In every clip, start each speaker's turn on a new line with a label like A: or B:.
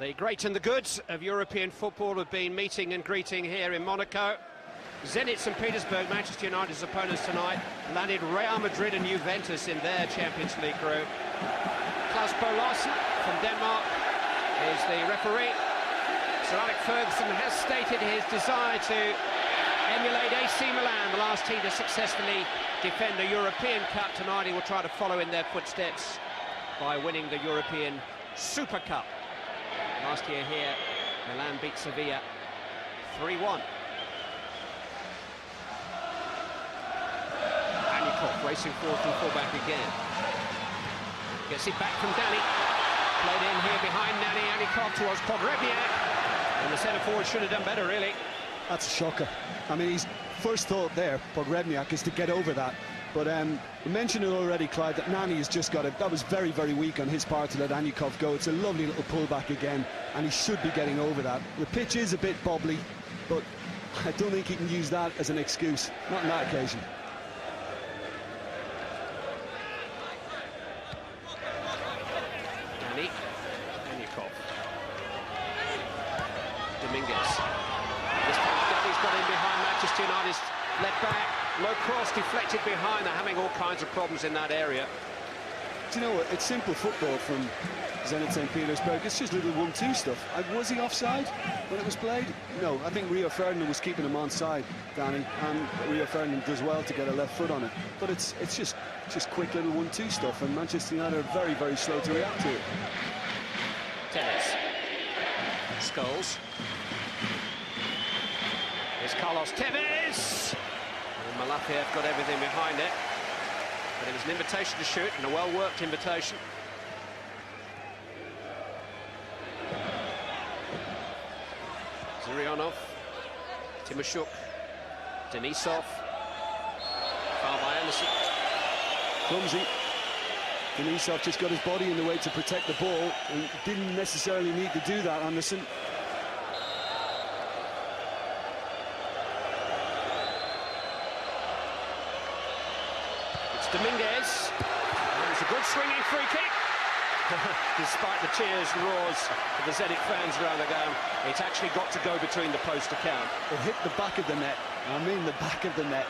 A: The great and the good of European football have been meeting and greeting here in Monaco. Zenit St. Petersburg, Manchester United's opponents tonight, landed Real Madrid and Juventus in their Champions League group. Klaus Bolarsen from Denmark is the referee. Sir Alex Ferguson has stated his desire to emulate AC Milan, the last team to successfully defend the European Cup. Tonight he will try to follow in their footsteps by winning the European Super Cup. Last year here, Milan beat Sevilla 3-1. Anikov racing forward to fullback again. Gets it back from Danny. Played in here behind Nani. Anikov towards Pogrebniak. And the centre forward should have done better, really.
B: That's a shocker. I mean, his first thought there, Pogrebniak, is to get over that. But we mentioned it already, Clyde, that Nani has just got it. That was very, very weak on his part to let Anikov go. It's a lovely little pullback again, and he should be getting over that. The pitch is a bit bobbly, but I don't think he can use that as an excuse. Not on that occasion.
A: Nani. Anikov. Dominguez. This time Danny's got in behind Manchester United's left back. Low cross deflected behind. They're having all kinds of problems in that area.
B: Do you know what? It's simple football from Zenit St. Petersburg. It's just little 1-2 stuff. Was he offside when it was played? No, I think Rio Ferdinand was keeping him onside, Danny, and Rio Ferdinand does well to get a left foot on it. But it's just quick little 1-2 stuff, and Manchester United are very, very slow to react to it.
A: Tevez. Scholes. Here's Carlos Tevez. Malafiev got everything behind it, but it was an invitation to shoot, and a well-worked invitation. Zurianov, Timoshuk, Denisov, foul by Anderson.
B: Clumsy. Denisov just got his body in the way to protect the ball, and didn't necessarily need to do that, Anderson.
A: Dominguez. It's a good swinging free kick. Despite the cheers and roars of the Zenit fans around the game, it's actually got to go between the post to count.
B: It hit the back of the net. I mean the back of the net.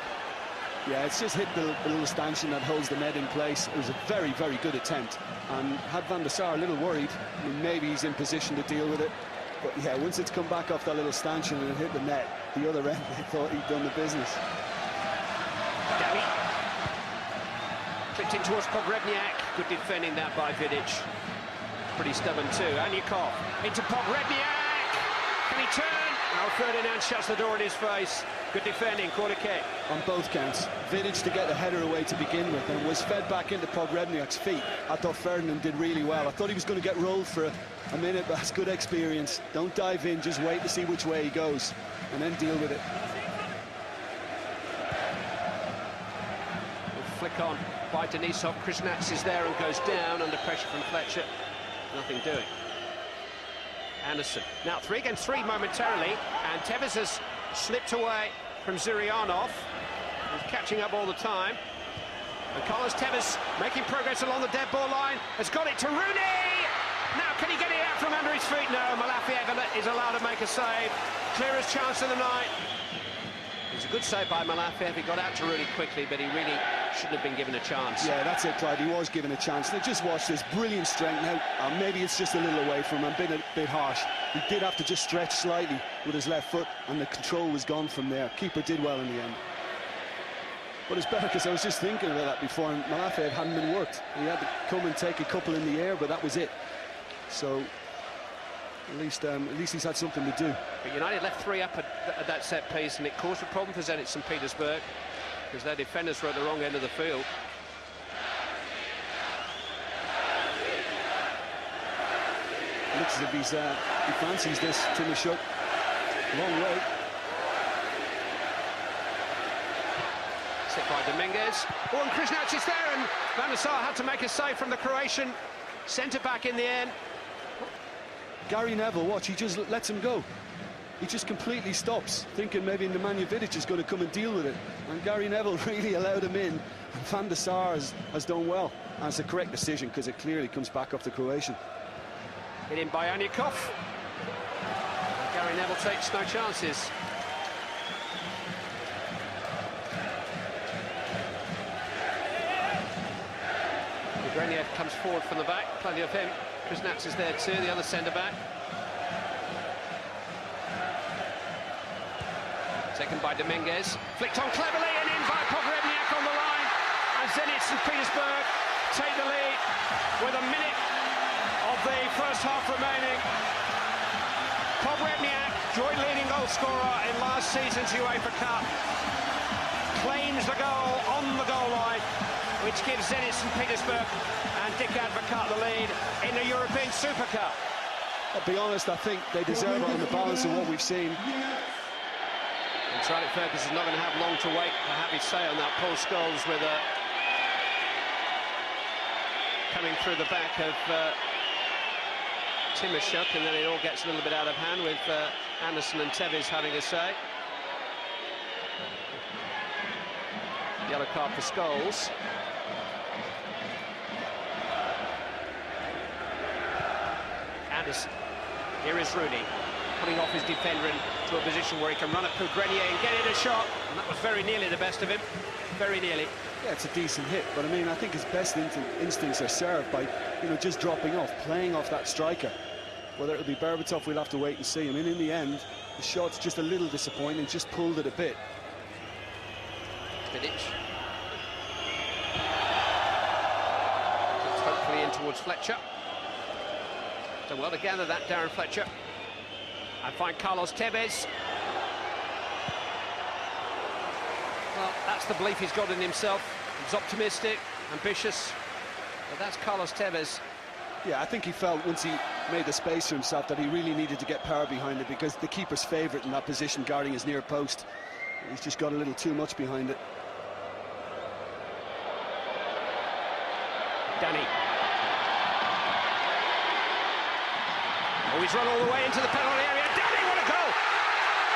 B: Yeah, it's just hit the little stanchion that holds the net in place. It was a very, very good attempt. And had Van der Sar a little worried, I mean, maybe he's in position to deal with it. But yeah, once it's come back off that little stanchion and it hit the net, the other end, they thought he'd done the business.
A: Danny. Clipped in towards Pogrebniak. Good defending that by Vidic. Pretty stubborn too. Anikov into Pogrebniak. Can he turn? No, Ferdinand shuts the door in his face. Good defending, corner kick. On
B: both counts. Vidic to get the header away to begin with and was fed back into Pogrebniak's feet. I thought Ferdinand did really well. I thought he was going to get rolled for a minute, but that's good experience. Don't dive in, just wait to see which way he goes and then deal with it.
A: Flick on by Denisov. Krishnats is there and goes down under pressure from Fletcher. Nothing doing. Anderson. Now 3 against 3 momentarily, and Tevez has slipped away from Zurianov. He's catching up all the time. And Carlos Tevez making progress along the dead ball line. Has got it to Rooney! Now can he get it out from under his feet? No, Malafiev is allowed to make a save. Clearest chance of the night. It was a good save by Malafiev. He got out to Rooney quickly, but he really shouldn't have been given a chance.
B: Yeah, that's it, Clyde. He was given a chance. Now just watch this brilliant strength. Now, maybe it's just a little away from him, a bit harsh. He did have to just stretch slightly with his left foot, and the control was gone from there. Keeper did well in the end. But it's better because I was just thinking about that before, and Malafiev hadn't been worked. He had to come and take a couple in the air, but that was it. So at least he's had something to do.
A: But United left 3 up at that set piece, and it caused a problem for Zenit St. Petersburg because their defenders were at the wrong end of the field.
B: Looks as if he fancies this, Timoshuk. Long way.
A: Set by Dominguez. Oh, and Krishnats is there, and Van der Sar had to make a save from the Croatian centre-back in the end.
B: Gary Neville, watch, he just lets him go. He just completely stops, thinking maybe Nemanja Vidic is going to come and deal with it. And Gary Neville really allowed him in. And Van der Sar has done well. And it's a correct decision because it clearly comes back off the Croatian.
A: Hit in by Anyakov. Gary Neville takes no chances. Greniev comes forward from the back, plenty of him. Kuznets is there too, the other centre-back. Taken by Dominguez, flicked on cleverly and in by Pogrebniak on the line. And Zenit St. Petersburg take the lead with a minute of the first half remaining. Pogrebniak, joint leading goal scorer in last season's UEFA Cup, claims the goal on the goal line, which gives Zenit St. Petersburg and Dick Advocat the lead in the European Super Cup.
B: I'll be honest, I think they deserve it on the balance of what we've seen.
A: And Trent Ferguson's not going to have long to wait, I have to say, on that Paul Scholes with coming through the back of Timoshuk, and then it all gets a little bit out of hand with Anderson and Tevez having a say. Yellow card for Scholes. Anderson. Here is Rooney, putting off his defender into a position where he can run at Grenier and get in a shot. And that was very nearly the best of him. Very nearly.
B: Yeah, it's a decent hit, but I mean, I think his best instincts are served by, just dropping off, playing off that striker. Whether it'll be Berbatov, we'll have to wait and see. I mean, in the end, the shot's just a little disappointing, just pulled it a bit.
A: Vidic. Hopefully in towards Fletcher. So well to gather that, Darren Fletcher. And find Carlos Tevez. Well, that's the belief he's got in himself. He's optimistic, ambitious. But that's Carlos Tevez.
B: Yeah, I think he felt once he made the space for himself that he really needed to get power behind it, because the keeper's favourite in that position, guarding his near post. He's just got a little too much behind it.
A: Danny. Oh, he's run all the way into the penalty area. Danny, what a goal!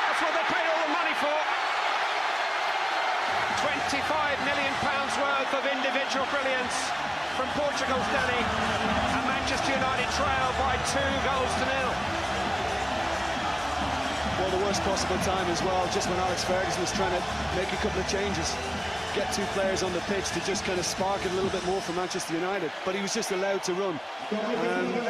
A: That's what they paid all the money for. £25 million worth of individual brilliance from Portugal's Danny. And Manchester United trail by 2 goals to 0.
B: Well, the worst possible time as well, just when Alex Ferguson was trying to make a couple of changes, get 2 players on the pitch to just kind of spark it a little bit more for Manchester United, but he was just allowed to run.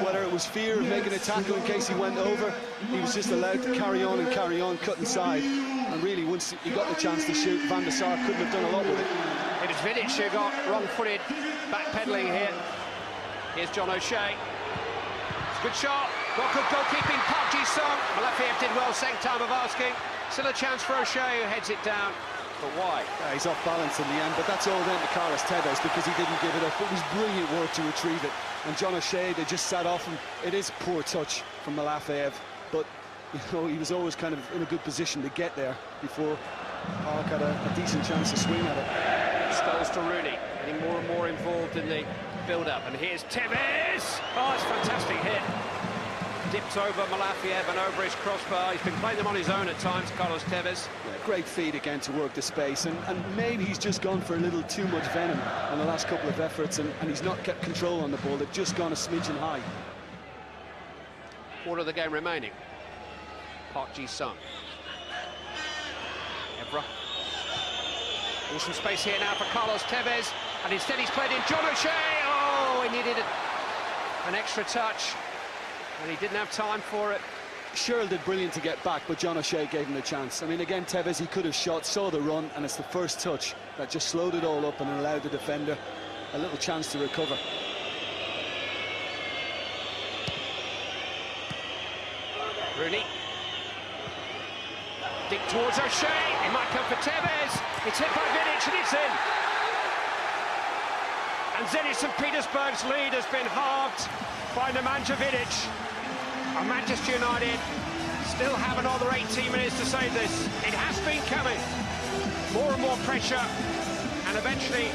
B: Whether it was fear of making a tackle in case he went over, he was just allowed to carry on, cut inside. And really, once he got the chance to shoot, Van der Sar couldn't have done a lot with it.
A: It is Vidic who got wrong-footed backpedaling here. Here's John O'Shea. It's a good shot. Got good goalkeeping. Park Ji-sung. Malafiev did well, second time of asking. Still a chance for O'Shea, who heads it down. But why?
B: Yeah, he's off balance in the end, but that's all down to Carlos Tevez because he didn't give it up. It was brilliant work to retrieve it. And John O'Shea, they just sat off him. It is poor touch from Malafiev, but he was always kind of in a good position to get there before Park had a decent chance to swing at it.
A: Scholes to Rooney, getting more and more involved in the build-up. And here's Tevez! Oh, it's a fantastic hit. Dipped over Malafiev and over his crossbar. He's been playing them on his own at times, Carlos Tevez.
B: Yeah, great feed again to work the space, and maybe he's just gone for a little too much venom on the last couple of efforts, and he's not kept control on the ball. They've just gone a smidgen high.
A: Quarter of the game remaining. Park Ji-sung. Evra. There's some space here now for Carlos Tevez, and instead he's played in John O'Shea. Oh, he needed an extra touch, and he didn't have time for it.
B: Sherrill did brilliant to get back, but John O'Shea gave him the chance. I mean, again, Tevez, he could have shot, saw the run, and it's the first touch that just slowed it all up and allowed the defender a little chance to recover.
A: Rooney. Deep towards O'Shea. It might come for Tevez. It's hit by Vidic and it's in. And Zenit St. Petersburg's lead has been halved by Nemanja Vidic. And Manchester United still have another 18 minutes to save this. It has been coming. More and more pressure. And eventually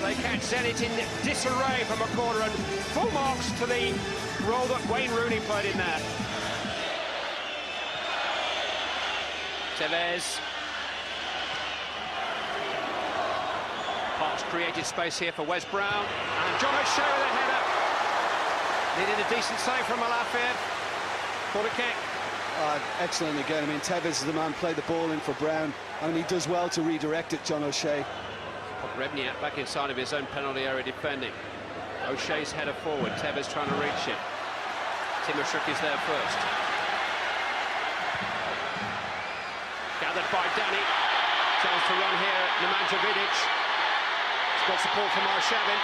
A: they catch Zenit in disarray from a corner, and full marks to the role that Wayne Rooney played in there. Tevez. Park's created space here for Wes Brown. And John O'Shea with a header. Needed a decent save from Malafian. Corner kick.
B: Excellent again. I mean, Tevez is the man, played the ball in for Brown, and he does well to redirect it, John O'Shea.
A: Put Rebniak back inside of his own penalty area defending. O'Shea's header forward, Tevez trying to reach it. Timoshuk is there first. Gathered by Danny. Chance to run here, Nemanja Vidic. He's got support from Arshavin.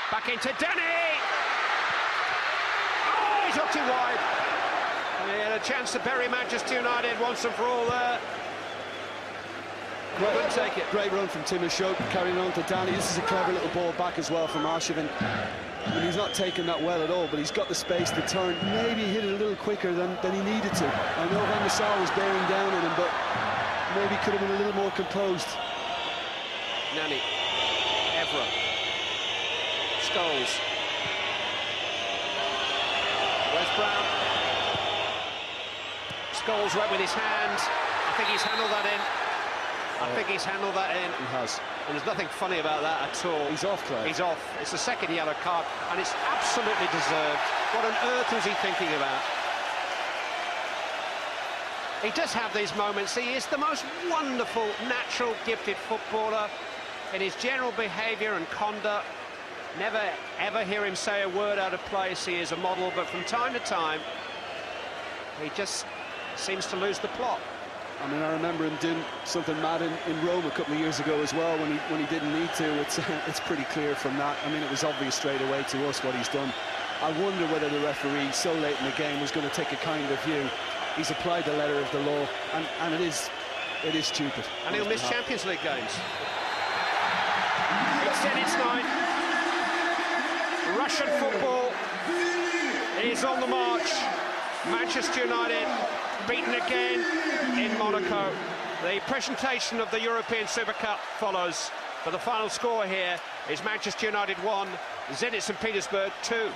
A: Back into Danny! Oh, he's up too wide. And he had a chance to bury Manchester United once and for all there. Couldn't take it.
B: Great run from Timoshuk, carrying on to Danny. This is a clever little ball back as well from Arshavin. I mean, he's not taking that well at all, but he's got the space to turn. Maybe hit it a little quicker than he needed to. I know Van der Sar was bearing down on him, but maybe could have been a little more composed.
A: Nani, Evra, Scholes. Where's Brown? Scholes right with his hands. I think he's handled that in. I think he's handled that in.
B: He has.
A: And there's nothing funny about that at all.
B: He's off, Claire.
A: He's off. It's the second yellow card, and it's absolutely deserved. What on earth was he thinking about? He does have these moments. He is the most wonderful, natural, gifted footballer in his general behaviour and conduct. Never, ever hear him say a word out of place. He is a model, but from time to time, he just seems to lose the plot.
B: I mean, I remember him doing something mad in Rome a couple of years ago as well when he didn't need to. It's pretty clear from that. I mean, it was obvious straight away to us what he's done. I wonder whether the referee so late in the game was going to take a kind of view. He's applied the letter of the law, and it is stupid.
A: And he'll miss Champions League games. It's Zenit's night. Russian football is on the march. Manchester United beaten again in Monaco. The presentation of the European Super Cup follows, but the final score here is Manchester United 1, Zenit St. Petersburg 2.